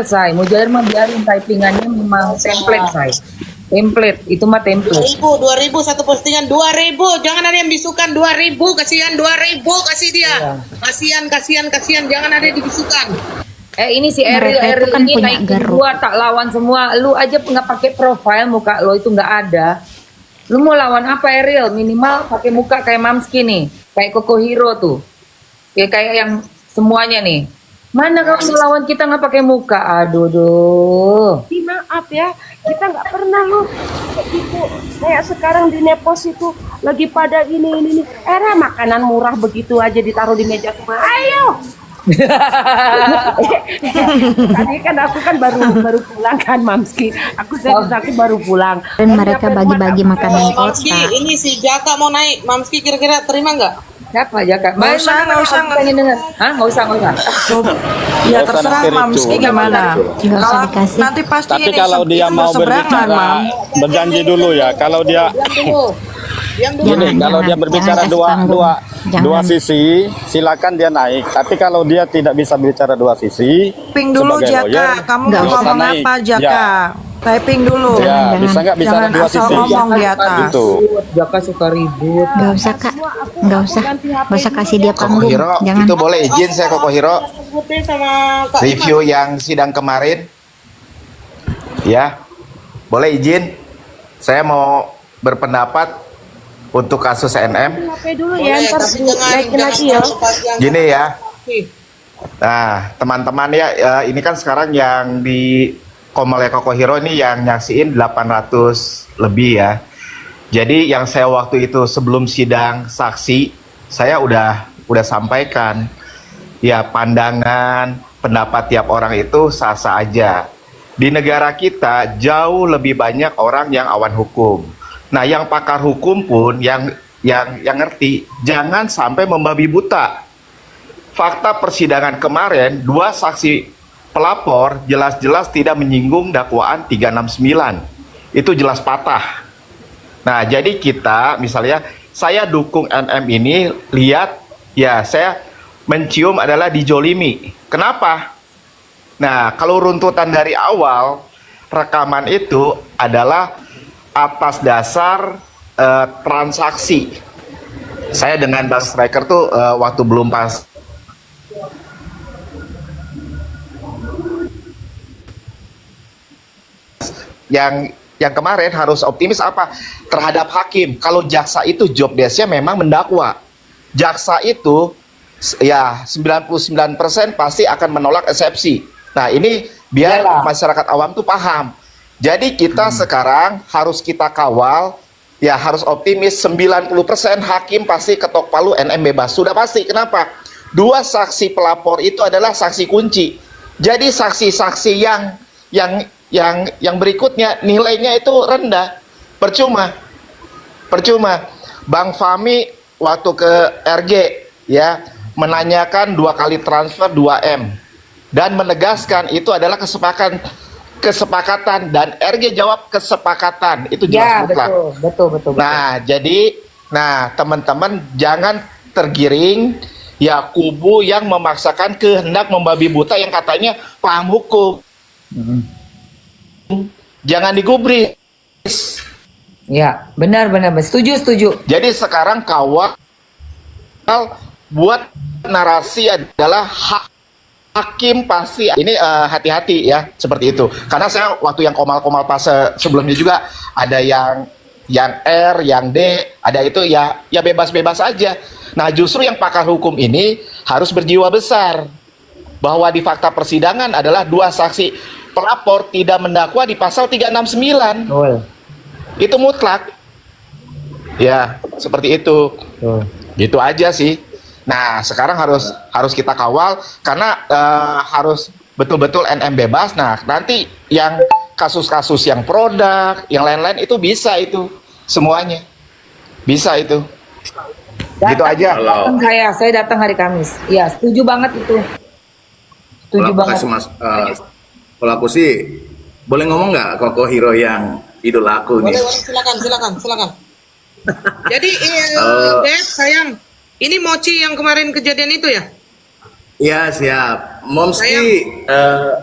Say, Mujair mah biarin typingannya memang template, Say. Template, itu mah template. 2000 satu postingan 2000, jangan ada yang bisukan 2000, kasihan 2000 kasih dia. Iya. Kasihan, jangan ada yang dibisukan. Ini si Eril Mereka itu kan ini punya naikin geruk. gua tak lawan semua. Lu aja nggak pakai profile, muka lo itu nggak ada. Lu mau lawan apa Eril? Minimal pakai muka kayak Mamski nih, kayak Koko Hero tuh. Ya kayak yang semuanya nih. Mana kamu melawan kita nggak pakai muka? Aduh. Maaf ya, kita nggak pernah loh begitu. Kayak sekarang di Nepos itu lagi pada ini. Era makanan murah begitu aja ditaruh di meja semua. Ayo. Tadi kan aku kan baru pulang kan Mamski. Aku baru pulang. Dan mereka bagi-bagi makanan Mamski, kota. ini si Jaka mau naik. Mamski kira-kira terima nggak? Siapa aja Kak? Nggak usah. Pengen denger. Hah? Nggak usah. Ya Nggak usah terserah nanti Mamski ricu. gimana. Nggak usah dikasih. Nanti pasti Tapi ini kalau dia itu mau berseberangan, berbicara, Mam. berjanji dulu ya. Kalau dia Diam dulu. gini, kalau dia berbicara kasih panggung. dua Jangan. sisi, silakan dia naik. Tapi kalau dia tidak bisa bicara dua sisi, Typing dulu sebagai Jaka, lawyer, kamu nggak mau usah ngomong naik. apa Jaka? Ya. Typing dulu. ya Jangan. bisa nggak bicara Jangan dua asal sisi? ngomong di atas. Gitu. Jaka suka ribut. Nggak usah Kak, nggak usah kasih dia Koko panggung. Hiro, Jangan. itu boleh izin saya Koko Hiro Sebutin sama Kak review yang sidang kemarin. Ya, boleh izin. Saya mau berpendapat untuk kasus NM. HP dulu ya, Boleh, ntar tapi jangan naikin lagi ya. Gini ya. Nah, teman-teman ya, ini kan sekarang yang di Komel Koko Hiro ini yang nyaksiin 800 lebih ya. Jadi yang saya waktu itu sebelum sidang saksi, saya udah sampaikan ya pandangan, pendapat tiap orang itu sah-sah aja. Di negara kita jauh lebih banyak orang yang awan hukum. Nah, yang pakar hukum pun yang ngerti, jangan sampai membabi buta. Fakta persidangan kemarin, dua saksi pelapor jelas-jelas tidak menyinggung dakwaan 369. Itu jelas patah. Nah, jadi kita misalnya saya dukung NM ini, lihat ya saya mencium adalah dijolimi. Kenapa? Nah, kalau runtutan dari awal rekaman itu adalah atas dasar transaksi. Saya dengan Bang Striker tuh waktu belum pas yang kemarin harus optimis apa terhadap hakim. Kalau jaksa itu job desk-nya memang mendakwa. Jaksa itu ya 99% pasti akan menolak eksepsi. Nah, ini biar masyarakat awam tuh paham. Jadi kita sekarang harus kita kawal, ya harus optimis 90% hakim pasti ketok palu NM bebas. Sudah pasti. Kenapa? Dua saksi pelapor itu adalah saksi kunci. Jadi saksi-saksi yang berikutnya nilainya itu rendah. Percuma. Bang Fahmi waktu ke RG ya menanyakan 2 kali transfer 2M dan menegaskan itu adalah kesepakatan dan RG jawab kesepakatan. Itu jelas mutlak. Betul. Nah, jadi teman-teman jangan tergiring ya kubu yang memaksakan kehendak membabi buta yang katanya paham hukum. Jangan digubris. Ya, benar. Setuju. Jadi sekarang kawal buat narasi adalah hakim pasti ini hati-hati ya seperti itu. Karena saya waktu yang komal-komal pas sebelumnya juga ada yang R, yang D, ada itu ya bebas-bebas aja. Nah, justru yang pakar hukum ini harus berjiwa besar bahwa di fakta persidangan adalah dua saksi pelapor tidak mendakwa di pasal 369. Betul. Itu mutlak. Ya, seperti itu. Gitu aja sih. Nah, sekarang harus kita kawal karena harus betul-betul NM bebas. Nah, nanti yang kasus-kasus yang produk, yang lain-lain itu bisa itu semuanya. Bisa itu. Gitu aja. Datang saya datang hari Kamis. Iya, setuju banget itu. Setuju banget. Mas, kalau aku sih boleh ngomong nggak Koko Hiro yang idola aku nih? Boleh, silakan. Jadi, Dep, sayang, ini mochi yang kemarin kejadian itu ya? Iya siap. Momski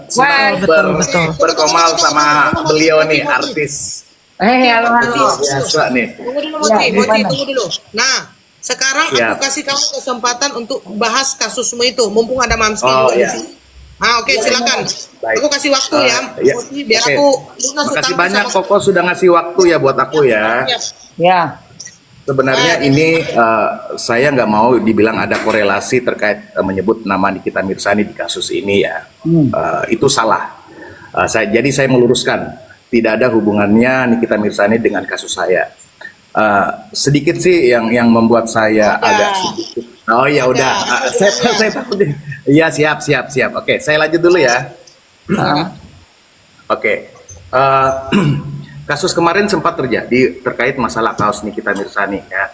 senang berkomal sama beliau nih, artis. Halo. Biasa nih. Tunggu dulu Ya, Moci, gimana? tunggu dulu. Nah, sekarang Siap. aku kasih kamu kesempatan untuk bahas kasusmu itu, mumpung ada Mamski Oh, juga di iya. sini. Oke, silakan. Baik. Aku kasih waktu ya, Ya. Moci, biar Oke. aku lunas Makasih utangku banyak sama- Koko sudah ngasih waktu ya buat aku ya. Ya. Ya. Sebenarnya ini saya nggak mau dibilang ada korelasi terkait menyebut nama Nikita Mirzani di kasus ini ya. Itu salah. Jadi saya meluruskan, tidak ada hubungannya Nikita Mirzani dengan kasus saya. Sedikit sih yang membuat saya agak sedikit. Oh ya udah, saya takut. Iya siap. Oke, saya lanjut dulu ya. Oke. Kasus kemarin sempat terjadi terkait masalah kaos Nikita Mirzani ya.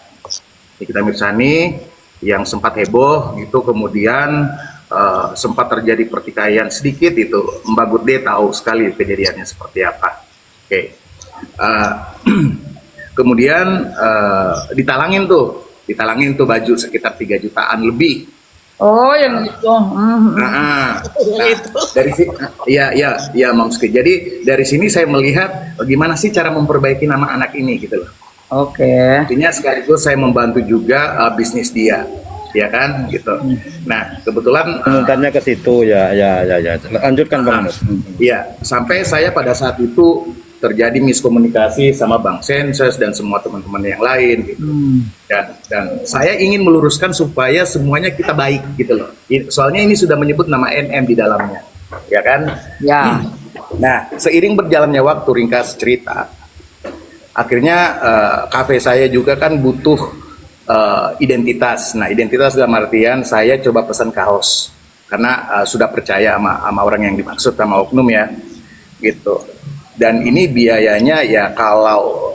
Nikita Mirzani yang sempat heboh gitu, kemudian sempat terjadi pertikaian sedikit itu. Mbak Gurde tahu sekali kejadiannya seperti apa. Oke. Kemudian ditalangin tuh baju sekitar 3 jutaan lebih. Oh, yang itu. Nah, dari sini, ya Momski. Jadi dari sini saya melihat bagaimana sih cara memperbaiki nama anak ini gitu loh. Oke. Artinya sekaligus saya membantu juga bisnis dia, ya kan, gitu. Nah, kebetulan Komentarnya ke situ ya. Lanjutkan Bang Mus. ya sampai saya pada saat itu terjadi miskomunikasi sama Bang Senses dan semua teman-teman yang lain gitu. Dan saya ingin meluruskan supaya semuanya kita baik gitu loh. Soalnya ini sudah menyebut nama NM di dalamnya, ya kan? Ya. Nah, seiring berjalannya waktu, ringkas cerita, akhirnya kafe saya juga kan butuh identitas. Nah, identitas dalam artian saya coba pesan kaos karena sudah percaya sama orang yang dimaksud, sama oknum ya, gitu. Dan ini biayanya ya kalau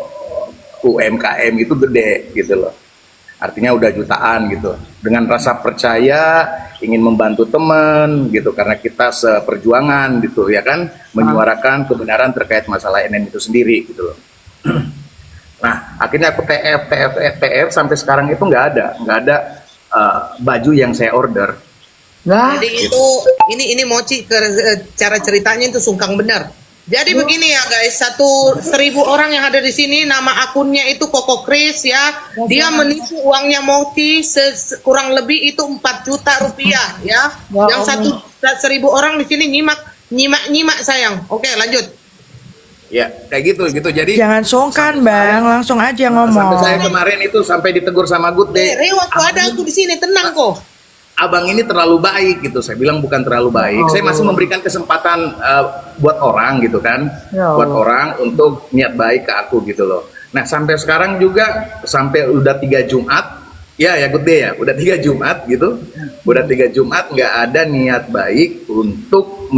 UMKM itu gede gitu loh. Artinya udah jutaan gitu. Dengan rasa percaya, ingin membantu teman gitu, karena kita seperjuangan gitu ya kan, menyuarakan kebenaran terkait masalah NM itu sendiri gitu loh. Nah, akhirnya aku TF sampai sekarang itu nggak ada baju yang saya order. Lah. Jadi itu ini Moci cara ceritanya itu sungkang benar. Jadi begini ya guys, 1.000 orang yang ada di sini, nama akunnya itu Koko Kris ya. Dia menipu uangnya Moci kurang lebih itu 4 juta rupiah ya. Yang 1.000 orang di sini nyimak sayang. Oke, lanjut. Ya, kayak gitu. Jadi Jangan sungkan Bang, langsung aja sampai ngomong. saya kemarin itu sampai ditegur sama Good Day. Waktu ada aku di sini tenang kok. Abang ini terlalu baik gitu. Saya bilang bukan terlalu baik. Saya masih memberikan kesempatan buat orang gitu kan, buat orang untuk niat baik ke aku gitu loh. Nah sampai sekarang juga sampai udah 3 Jumat, ya Good Day ya, udah 3 Jumat gitu, udah 3 Jumat nggak ada niat baik untuk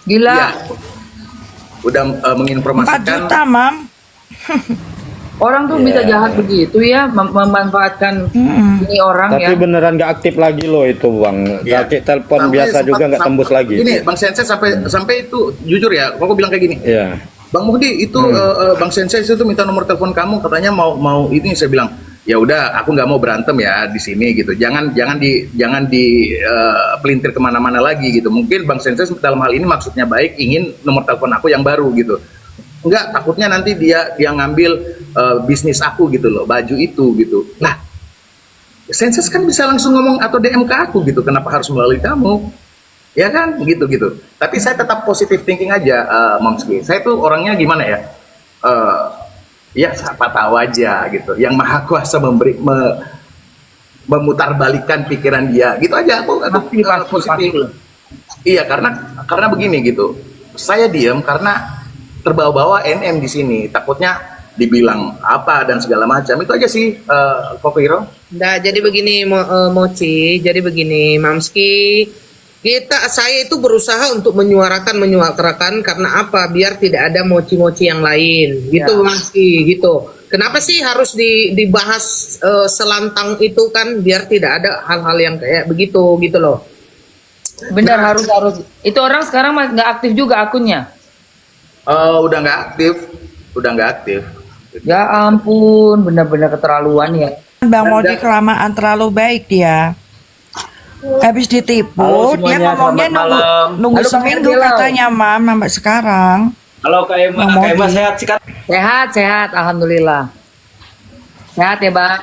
Gila. ya, udah 4 menginformasikan. juta Mam. Orang tuh bisa jahat begitu ya, memanfaatkan ini orang ya. Tapi beneran nggak aktif lagi loh itu Bang. Ya. Pakai telepon Sampai biasa juga nggak tembus lagi. Ini Bang Sensei sampai itu jujur ya, kok bilang kayak gini. Iya. Bang Muhdi itu Bang Sensei itu minta nomor telepon kamu, katanya mau ini. Saya bilang ya udah, aku nggak mau berantem ya di sini gitu. Jangan di pelintir kemana-mana lagi gitu. Mungkin Bang Sensei dalam hal ini maksudnya baik, ingin nomor telepon aku yang baru gitu. Enggak, takutnya nanti dia ngambil bisnis aku gitu loh, baju itu gitu. Lah, Senses kan bisa langsung ngomong atau DM ke aku gitu. Kenapa harus melalui kamu? Ya kan, gitu. Tapi saya tetap positive thinking aja, Momski. Saya tuh orangnya gimana ya? Ya siapa tahu aja gitu. Yang Maha Kuasa memutarbalikkan pikiran dia, gitu aja. Aku positif. Iya, karena begini gitu. Saya diam karena terbawa-bawa NM di sini, takutnya dibilang apa dan segala macam. Itu aja sih, Koko Hiro. Nah, jadi begini Moci, jadi begini Mamski, saya itu berusaha untuk menyuarakan karena apa? Biar tidak ada moci-moci yang lain, gitu Mamski, gitu. Kenapa sih harus dibahas selantang itu kan? Biar tidak ada hal-hal yang kayak begitu, gitu loh. Benar, harus. Itu orang sekarang nggak aktif juga akunnya. Udah nggak aktif. Ya ampun, benar-benar keterlaluan ya. Bang Modi kelamaan terlalu baik dia. Habis ditipu, Halo dia semuanya, ngomongnya selamat malam. nunggu Halo, Bang seminggu Erdil. katanya mam sampai sekarang. Halo Kak Emma, Bang Kak Emma Modi. sehat sih kan? Sehat, alhamdulillah. Sehat ya, Bang.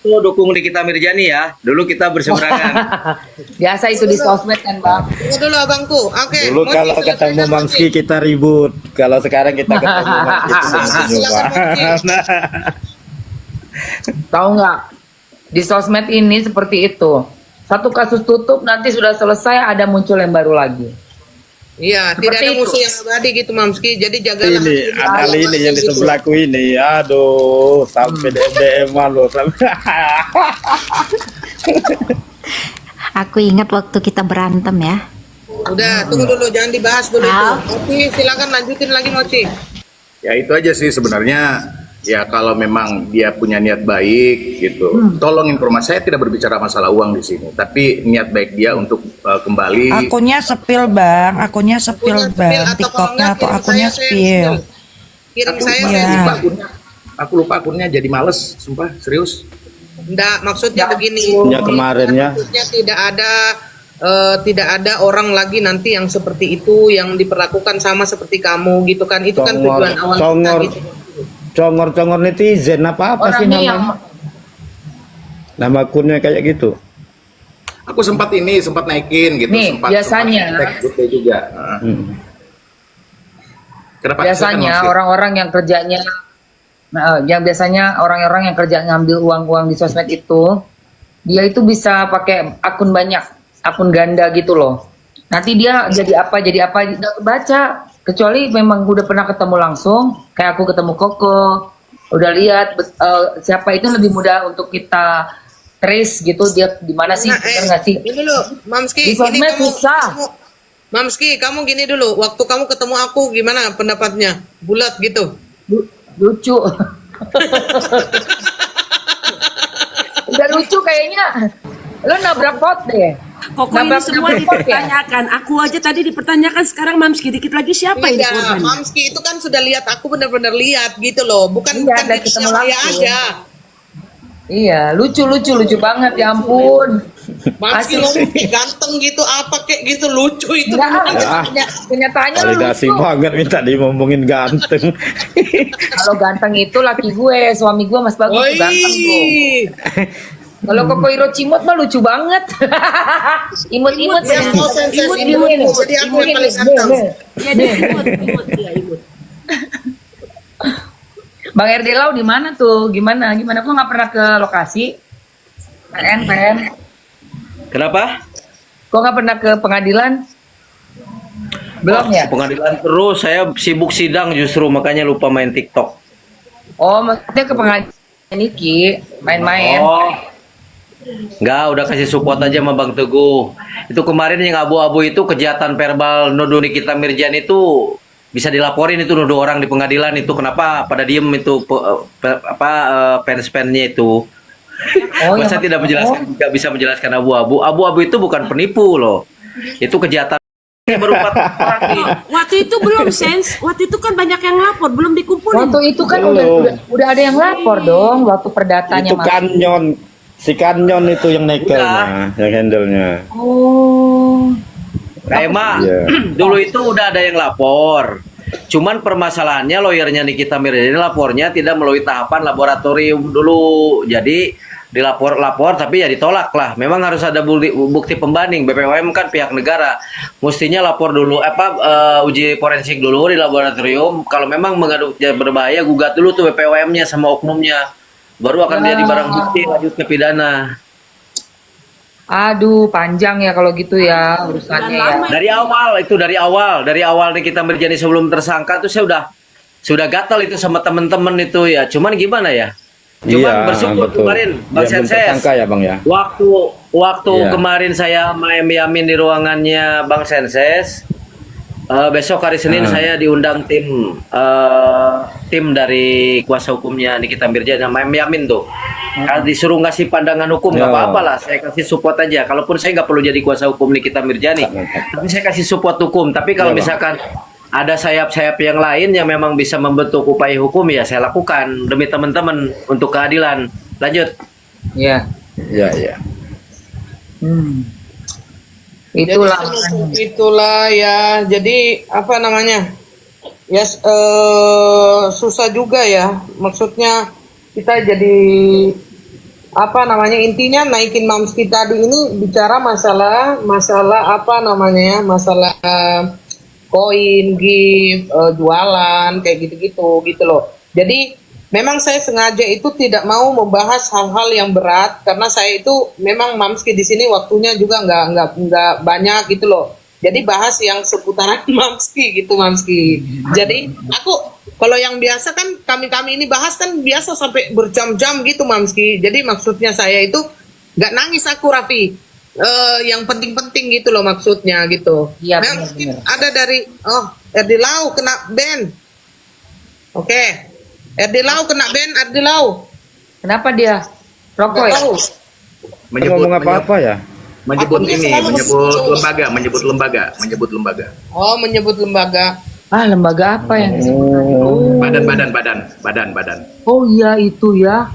Tuh dukung Nikita Mirjani ya. Dulu kita berseberangan. Biasa itu di sosmed kan, Bang. Tunggu dulu abangku. Oke. Dulu Mochi, kalau selesaikan, ketemu Mochi. Mamski kita ribut. Kalau sekarang kita ketemu Mamski senyum-senyum, Silakan, Pak. Tahu nggak? Di sosmed ini seperti itu. Satu kasus tutup, nanti sudah selesai, ada muncul yang baru lagi. Iya, Seperti tidak ada itu. musuh yang abadi gitu Mamski. Jadi jagalah. Ini ada ini yang di sebelahku ini. Aduh, sampai DM lo sampai. Aku ingat waktu kita berantem ya. Udah, tunggu dulu, jangan dibahas dulu itu. Mochi, silakan lanjutin lagi Mochi. Ya itu aja sih sebenarnya. Ya kalau memang dia punya niat baik gitu, tolong informasi. Saya tidak berbicara masalah uang di sini, tapi niat baik dia untuk kembali. Akunnya sepil bang, akunnya sepil Punya bang, spill atau kalau TikToknya enggak, atau kirim akunnya saya spill. Kirim saya Iya. saya Lupa spill. akunnya. Aku lupa akunnya, jadi males, sumpah serius. Enggak, maksudnya begini. Ya, kemarin ya. Maksudnya tidak ada orang lagi nanti yang seperti itu yang diperlakukan sama seperti kamu gitu kan. Itu kan Congor, tujuan awal congor. kita gitu. Congor-congor netizen apa sih Orangnya yang namanya? Nama akunnya kayak gitu. Aku sempat naikin gitu, Nih, biasanya- sempat tag juga. Kenapa? biasanya Silakan, Mas. orang-orang yang kerjanya yang biasanya orang-orang yang kerja ngambil uang-uang di sosmed itu, dia itu bisa pakai akun banyak, akun ganda gitu loh. Nanti dia jadi apa nggak kebaca, kecuali memang udah pernah ketemu langsung, kayak aku ketemu Koko, udah lihat siapa itu lebih mudah untuk kita trace gitu, dia di mana sih, Nah, bener nggak sih? Ini dulu, Mamski, Di sosmed susah. Mamski, kamu gini dulu, waktu kamu ketemu aku gimana pendapatnya? Bulat gitu. Lucu. Udah lucu kayaknya. Lo nabrak pot deh. Kok ini semua dipertanyakan. Aku aja tadi dipertanyakan, sekarang Mamski dikit lagi siapa ini Iya, korban? Mamski itu kan sudah lihat aku benar-benar lihat gitu loh, bukan Iya, bukan dan dirinya ketemu saya langsung. aja. Iya, lucu banget ya ampun. Mamski Asli. ngomong kayak ganteng gitu, apa kayak gitu lucu itu. Enggak, kenyataannya lo Validasi lucu. banget minta ngomongin ganteng. Kalau ganteng itu laki gue, suami gue Mas Bagus tuh ganteng tuh. Kalau Koko Hiro Cimot mah lucu banget. Imut-imut Yang mau senses ini, jadi aku yang paling ganteng. Ya dia imut, dia imut. Bang Erdelau di mana tuh? Gimana? Kok nggak pernah ke lokasi? PN. Kenapa? Kok nggak pernah ke pengadilan? Belum ya? Pengadilan terus, saya sibuk sidang justru makanya lupa main TikTok. Oh, maksudnya ke pengadilan Niki, main-main. Oh. Enggak, udah kasih support aja sama Bang Teguh. Itu kemarin yang abu-abu itu kejahatan verbal nuduh Nikita Mirjani itu bisa dilaporin, itu nuduh orang di pengadilan itu. Kenapa pada diem itu fans-fansnya itu. Oh, Masa yang- tidak menjelaskan, nggak bisa menjelaskan abu-abu. Abu-abu itu bukan penipu loh. Itu kejahatan berupa orang nih. Waktu itu belum waktu itu kan banyak yang lapor, belum dikumpulin. Waktu itu kan udah ada yang lapor dong waktu perdatanya Itu kanyon. Si kanyon itu yang nekelnya, yang handle-nya. Oh. Nah, Emma, Iya. dulu itu udah ada yang lapor. Cuman permasalahannya lawyernya Nikita Mirjani lapornya tidak melalui tahapan laboratorium dulu. Jadi dilapor tapi ya ditolak lah. Memang harus ada bukti pembanding. BPOM kan pihak negara. Mestinya lapor dulu uji forensik dulu di laboratorium. Kalau memang mengandung berbahaya, gugat dulu tuh BPOM-nya sama oknumnya. Baru akan jadi barang bukti lanjut ke pidana. Aduh, panjang ya kalau gitu ya urusannya ya. Dari awal Nikita Mirjani sebelum tersangka tuh saya sudah gatal itu sama temen-temen itu ya. Cuman gimana ya? Cuman bersyukur betul. kemarin Bang Dia belum Senses. tersangka ya Bang ya. Waktu Iya. kemarin saya sama Em Yamin di ruangannya Bang Senses. Besok hari Senin saya diundang tim dari kuasa hukumnya Nikita Mirjani sama Em Yamin tuh. Disuruh ngasih pandangan hukum nggak Ya. apa-apa lah, saya kasih support aja. Kalaupun saya nggak perlu jadi kuasa hukum Nikita Mirjani, tapi saya kasih support hukum. Tapi kalau Ya, Bang. misalkan ada sayap-sayap yang lain yang memang bisa membentuk upaya hukum, ya saya lakukan demi teman-teman untuk keadilan. Lanjut. Iya. Iya, iya. Itulah Jadi makanya. itulah ya. Jadi apa namanya? Ya susah juga ya. Maksudnya kita jadi apa namanya, intinya naikin Mamski tadi ini bicara masalah apa namanya ya, masalah koin, gift, jualan kayak gitu-gitu gitu loh. Jadi memang saya sengaja itu tidak mau membahas hal-hal yang berat karena saya itu memang Mamski di sini waktunya juga nggak banyak gitu loh. Jadi bahas yang seputaran Mamski gitu Mamski. Jadi aku kalau yang biasa kan kami ini bahas kan biasa sampai berjam-jam gitu Mamski. Jadi maksudnya saya itu nggak nangis aku Raffi. Yang penting-penting gitu loh maksudnya gitu. Iya, Nah, benar-benar. ada dari RD Lau kena ban. Oke. RD Lau kena ban, RD Lau. Kenapa dia? Rokok Nggak ya? tahu. Ngomong apa-apa ya? menyebut Akunnya ini, selalu menyebut lembaga. Oh, menyebut lembaga. Ah, lembaga apa yang disebut? Badan. Oh iya itu ya.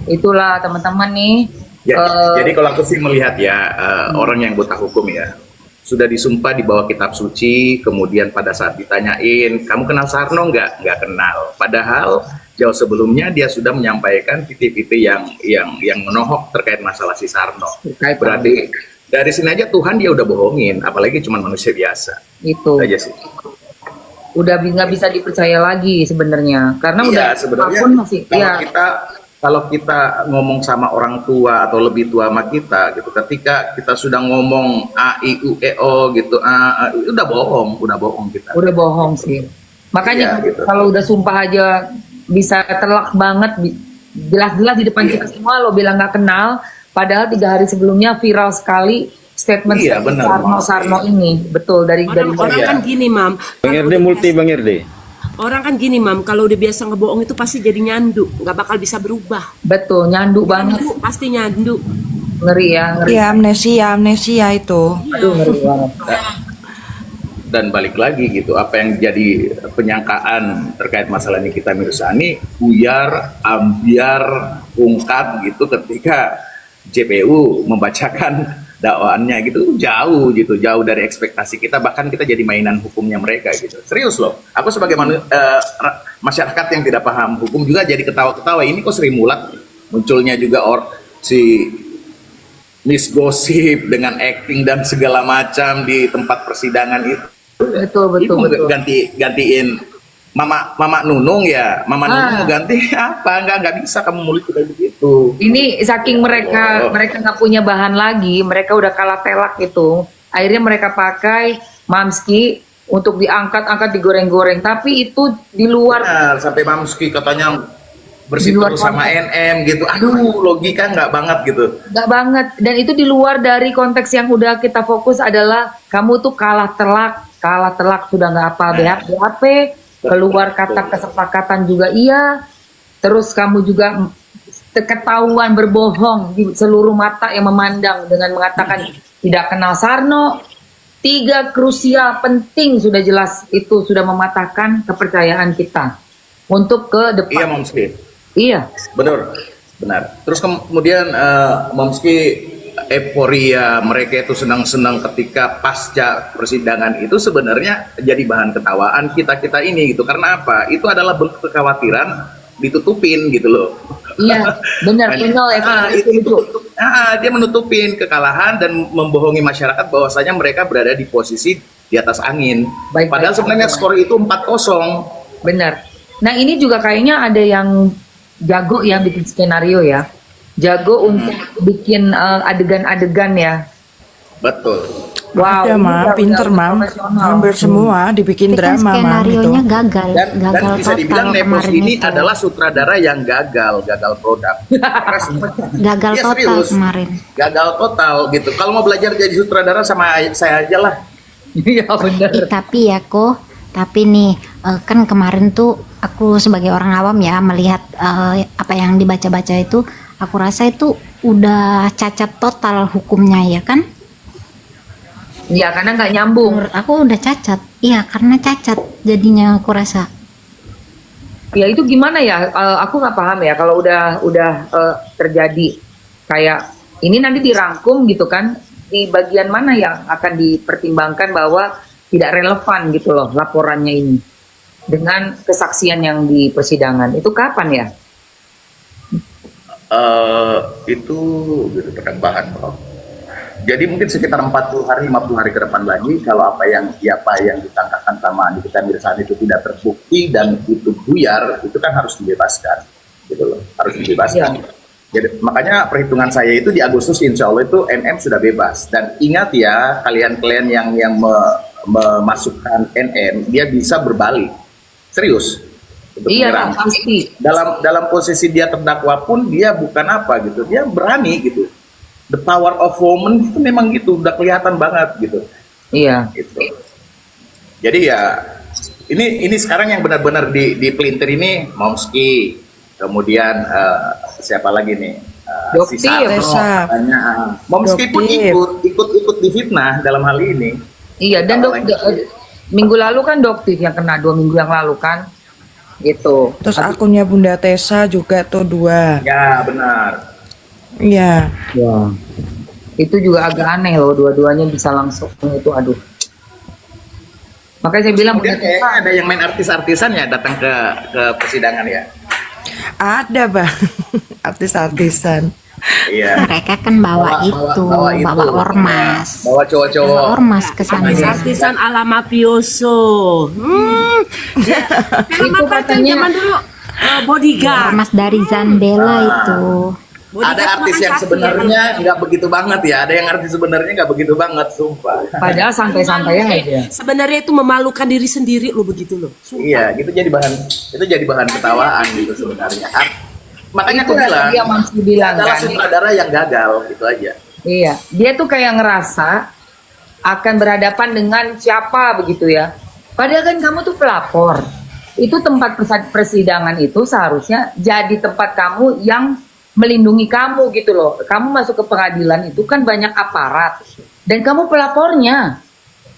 Itulah teman-teman nih. Ya, jadi kalau aku sih melihat ya, orang yang buta hukum ya, sudah disumpah di bawah kitab suci, kemudian pada saat ditanyain, kamu kenal Sarno nggak? Nggak kenal. Padahal jauh sebelumnya dia sudah menyampaikan titik-titik yang menohok terkait masalah si Sarno. Terkait Berarti dari sini aja Tuhan dia udah bohongin, apalagi cuma manusia biasa. itu Itu aja sih. udah nggak bisa dipercaya lagi sebenarnya karena udah Iya, sebenarnya apapun masih kalau kita ngomong sama orang tua atau lebih tua sama kita gitu, ketika kita sudah ngomong a i u e o gitu, udah bohong kita. udah bohong sih. Makanya Iya, gitu. kalau udah sumpah aja bisa terlak banget, jelas-jelas di depan kita semua lo bilang nggak kenal, padahal 3 hari sebelumnya viral sekali statement Iya, benar, Sarno ini, betul dari Orang kan gini, Mam. Bang RD multi Bang RD. Orang kan gini, Mam. Kalau udah biasa ngebohong itu pasti jadi nyandu, nggak bakal bisa berubah. betul nyandu banget, Nyandu, pasti nyandu. ngeri ya, ngeri. Iya, amnesia itu. Aduh, ngeri banget. Dan balik lagi gitu, apa yang jadi penyangkaan terkait masalah Nikita Mirzani buyar, ambiar, ungkap gitu ketika JPU membacakan dakwaannya gitu, jauh dari ekspektasi kita, bahkan kita jadi mainan hukumnya mereka gitu. Serius loh, aku sebagai masyarakat yang tidak paham hukum juga jadi ketawa-ketawa, ini kok Sri Mulat munculnya juga si Miss Gosip dengan acting dan segala macam di tempat persidangan itu. Betul. Gantiin Mama Nunung ya, Nunung ganti apa? Nggak bisa kamu mulut kayak begitu. Ini saking mereka nggak punya bahan lagi, mereka udah kalah telak itu. Akhirnya mereka pakai Mamski untuk diangkat-angkat, digoreng-goreng. Tapi itu di luar. Benar, sampai Mamski katanya Di luar bersih sama NM gitu. Aduh, logika nggak banget gitu. Nggak banget. Dan itu di luar dari konteks yang udah kita fokus adalah kamu tuh kalah telak sudah nggak apa BAP, keluar kata kesepakatan juga iya. Terus kamu juga ketahuan berbohong di seluruh mata yang memandang dengan mengatakan tidak kenal Sarno. 3 krusial penting sudah jelas itu sudah mematahkan kepercayaan kita untuk ke Iya, depan. Momski. Iya. Benar. Terus kemudian Momski, euforia mereka itu senang-senang ketika pasca persidangan itu sebenarnya jadi bahan ketawaan kita ini gitu. Karena apa? Itu adalah bentuk kekhawatiran ditutupin gitu loh. Iya, benar, benar ya. Dia menutupin kekalahan dan membohongi masyarakat bahwasanya mereka berada di posisi di atas angin. Padahal sebenarnya skor itu 4-0. Benar. Nah, ini juga kayaknya ada yang jago yang bikin skenario ya. Jago untuk bikin adegan-adegan ya. Betul. Wow, Ada, ini Mam, udah pinter, Mam. profesional. Hampir semua dibikin Tapi kan drama, Mam, itu. skenarionya gagal Dan bisa total dibilang Nepos kemarin ini itu. adalah sutradara yang gagal produk. Karena Gagal Iya, total serius. kemarin. Gagal total gitu. Kalau mau belajar jadi sutradara sama saya aja lah. Iya, benar. Tapi ya kok, tapi nih kan kemarin tuh aku sebagai orang awam ya melihat apa yang dibaca-baca itu, aku rasa itu udah cacat total hukumnya ya kan? Iya, karena nggak nyambung. Menurut aku udah cacat. Iya, karena cacat jadinya aku rasa. Ya itu gimana ya? Aku nggak paham ya kalau udah terjadi kayak ini nanti dirangkum gitu kan? di bagian mana yang akan dipertimbangkan bahwa tidak relevan gitu loh laporannya ini dengan kesaksian yang di persidangan? Itu kapan ya? Itu berdasarkan bahan, Prof. Jadi mungkin sekitar 40 hari, 50 hari ke depan lagi, kalau apa yang ditangkapkan sama Nikita Mirzani itu tidak terbukti dan itu buyar, itu kan harus dibebaskan, gitu loh, harus dibebaskan. Jadi makanya perhitungan saya itu di Agustus insya Allah itu NM sudah bebas. Dan ingat ya, kalian-kalian yang memasukkan NM, dia bisa berbalik, serius. Untuk Iya, menyerang. pasti. Dalam posisi dia terdakwa pun dia bukan apa gitu, dia berani gitu. The power of woman itu memang gitu, udah kelihatan banget gitu. Iya. Gitu. Jadi ya ini sekarang yang benar-benar di pelintir ini Momski, kemudian siapa lagi nih? Dokter, Tessa. Momski pun Dokter. ikut difitnah dalam hal ini. Iya, dan minggu lalu kan Doktif yang kena 2 minggu yang lalu kan, gitu. Terus akunnya Bunda Tessa juga tuh 2. Ya benar. Iya. Ya. Itu juga agak aneh loh, dua-duanya bisa langsung itu, aduh. Makanya saya bilang Kemudian kayaknya ada yang main artis-artisan ya datang ke persidangan ya. Ada bang, artis-artisan. Iya. Mereka kan bawa ormas. Bawa cowok-cowok. Bawa ormas ke sana. Artisan ala mafioso. Film Itu apa itu katanya- zaman dulu? Bodyguard. Ormas dari Zandela itu. Ada Bodyguard artis cuma yang satu sebenarnya nggak begitu banget ya. Ada yang artis sebenarnya nggak begitu banget, sumpah. padahal santai-santai aja. Sebenarnya itu memalukan diri sendiri lo begitu loh. Iya, gitu jadi bahan ketawaan gitu sebenarnya. Makanya aku Itu bilang, dia masih bilang adalah kan. sutradara yang gagal gitu aja. Iya, dia tuh kayak ngerasa akan berhadapan dengan siapa begitu ya. Padahal kan kamu tuh pelapor. Itu tempat persidangan itu seharusnya jadi tempat kamu yang melindungi kamu gitu loh. Kamu masuk ke pengadilan itu kan banyak aparat dan kamu pelapornya.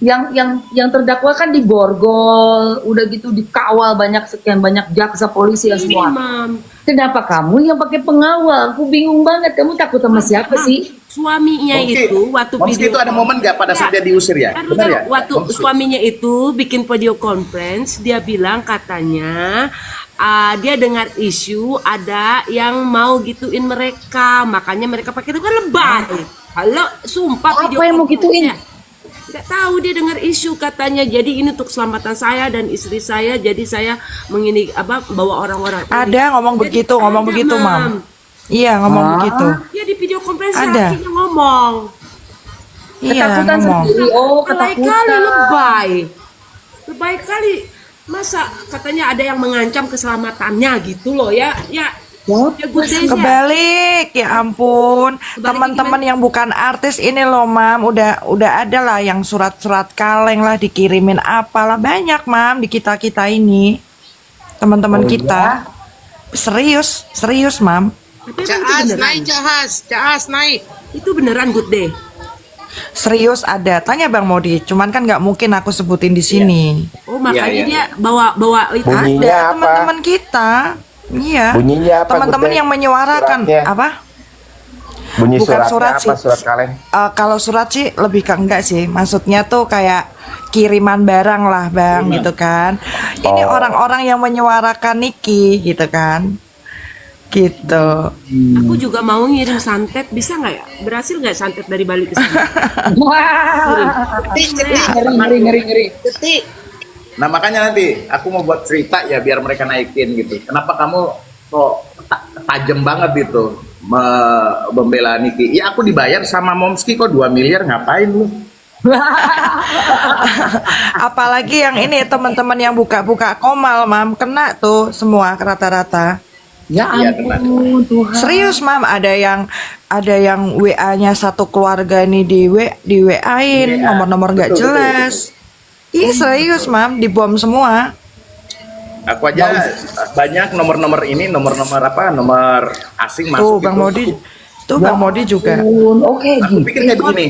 Yang terdakwa kan diborgol, udah gitu dikawal sekian banyak jaksa polisi dan semua. Mam. Kenapa kamu yang pakai pengawal? Aku bingung banget. Kamu takut sama siapa sih? Suaminya itu waktu Momski itu ada momen nggak pada saat dia diusir ya? Kan Benar ya? waktu Momski. suaminya itu bikin video conference, dia bilang katanya dia dengar isu ada yang mau gituin mereka, makanya mereka pakai itu kan lebay. Halo, sumpah Apa yang mau gituin? Nggak tahu, dia dengar isu katanya. Jadi ini untuk keselamatan saya dan istri saya. Jadi saya bawa orang-orang. ini. Ada ngomong Jadi begitu, ngomong ada, begitu, Mam. Iya, ngomong begitu. Dia di video conference Ada. lakinya ngomong. Iya, Ketakutan ngomong. sendiri. Oh, Lebay ketakutan. kali, lebay. Lebay kali. Masa katanya ada yang mengancam keselamatannya gitu loh ya. Ya good days ya. Kebalik, ya ampun. Kebalik Teman-teman gimana? yang bukan artis ini loh, Mam, udah ada lah yang surat-surat kaleng lah dikirimin apalah banyak, Mam, di kita-kita ini. Teman-teman kita. Serius, Mam. Tapi emang itu Caas beneran. naik, Caas naik. Itu beneran good day. Serius ada. Tanya Bang Modi, cuman kan nggak mungkin aku sebutin di sini. Oh makanya Iya, iya. dia bawa itu. Bunyinya Ada apa? teman-teman kita. Iya. Bunyinya apa? Teman-teman Gede? yang menyuarakan Suratnya? apa? Bunyi Bukan suratnya surat apa? sih. Surat kaleng. Kalau surat sih lebih ke enggak sih. Maksudnya tuh kayak kiriman barang lah, Bang, gitu kan. Ini Oh. orang-orang yang menyuarakan Niki gitu kan. Gitu. Aku juga mau ngirim santet, bisa nggak ya? Berhasil nggak santet dari Bali ke sana? Wah, ngeri. Detik. Nah makanya nanti aku mau buat cerita ya biar mereka naikin gitu. Kenapa kamu kok tajam banget gitu membela Niki? Ya aku dibayar sama Momski kok 2 miliar, ngapain lu? Apalagi yang ini teman-teman yang buka-buka komal, Mam, kena tuh semua rata-rata. Ya Iya, ampun, Tuhan. Serius, Mam, ada yang WA-nya satu keluarga ini di WA-in, Iya, nomor-nomor nggak betul, jelas. Ih, serius, Mam, dibom semua. Aku aja banyak nomor-nomor ini, nomor-nomor apa? Nomor asing Tuh, masuk Bang gitu. Modi. Tuh, Bang Modi juga. Oke, Aku gitu. pikir kayak begini.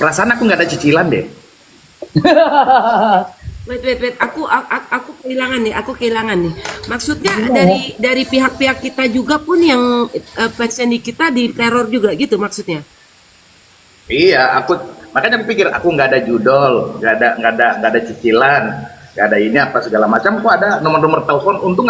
Perasaan aku nggak ada cicilan deh. Wait, aku kehilangan nih. Maksudnya dari pihak-pihak kita juga pun yang pasien di kita diteror juga gitu maksudnya. Iya, makanya aku pikir aku nggak ada judol, nggak ada cicilan, nggak ada ini apa segala macam. Kok ada nomor-nomor telepon? Untung